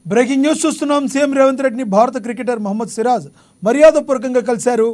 Breaking news చూస్తున్నాం. CM Revanth రెడ్డిని భారత క్రికెటర్ మహమ్మద్ సిరాజ్ మర్యాదపూర్వకంగా కలిశారు.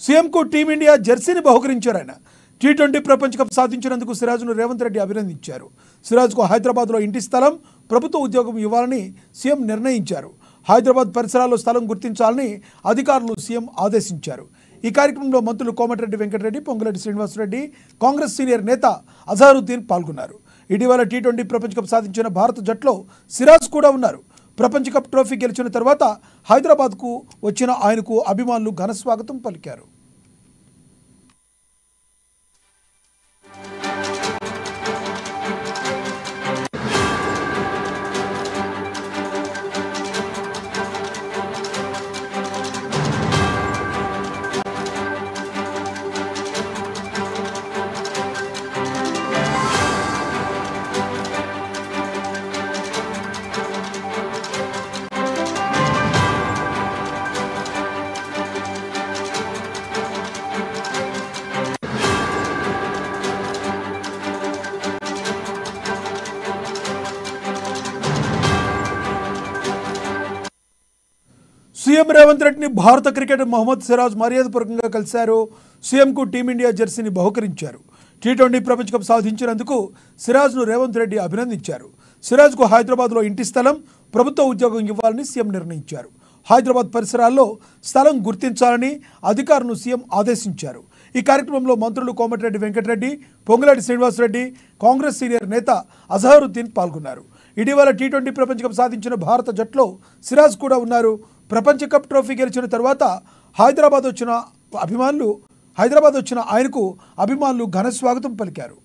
సీఎంకు టీమిండియా జెర్సీని బహుకరించారు. ఆయన టీ20 ప్రపంచ కప్ సాధించినందుకు సిరాజ్ను రేవంత్ రెడ్డి అభినందించారు. సిరాజ్కు హైదరాబాద్లో ఇంటి స్థలం, ప్రభుత్వ ఉద్యోగం ఇవ్వాలని సీఎం నిర్ణయించారు. హైదరాబాద్ పరిసరాల్లో స్థలం గుర్తించాలని అధికారులు సీఎం ఆదేశించారు. ఈ కార్యక్రమంలో మంత్రులు కోమటిరెడ్డి వెంకటరెడ్డి, పొంగులేటి శ్రీనివాసరెడ్డి, కాంగ్రెస్ సీనియర్ నేత అజారుద్దీన్ పాల్గొన్నారు. ఇటీవల టీ20 ప్రపంచ కప్ సాధించిన భారత జట్లో సిరాజ్ కూడా ఉన్నారు. ప్రపంచ కప్ ట్రోఫీ గెలిచిన తర్వాత హైదరాబాద్కు వచ్చిన ఆయనకు అభిమానులు ఘన స్వాగతం పలికారు. సీఎం రేవంత్ రెడ్డిని భారత క్రికెటర్ మహమ్మద్ సిరాజ్ మర్యాదపూర్వకంగా కలిశారు. సీఎంకు టీమిండియా జెర్సీని బహుకరించారు. టీ20 ప్రపంచ కప్ సాధించినందుకు సిరాజ్ను రేవంత్ రెడ్డి అభినందించారు. సిరాజ్కు హైదరాబాద్లో ఇంటి స్థలం, ప్రభుత్వ ఉద్యోగం ఇవ్వాలని సీఎం నిర్ణయించారు. హైదరాబాద్ పరిసరాల్లో స్థలం గుర్తించాలని అధికారులను సీఎం ఆదేశించారు. ఈ కార్యక్రమంలో మంత్రులు కోమటిరెడ్డి వెంకటరెడ్డి, పొంగులేటి శ్రీనివాసరెడ్డి, కాంగ్రెస్ సీనియర్ నేత అజారుద్దీన్ పాల్గొన్నారు. ఇటీవల టీ20 ప్రపంచ కప్ సాధించిన భారత జట్లో సిరాజ్ కూడా ఉన్నారు. ప్రపంచ కప్ ట్రోఫీ గెలిచిన తర్వాత హైదరాబాద్ వచ్చిన ఆయనకు అభిమానులు ఘన స్వాగతం పలికారు.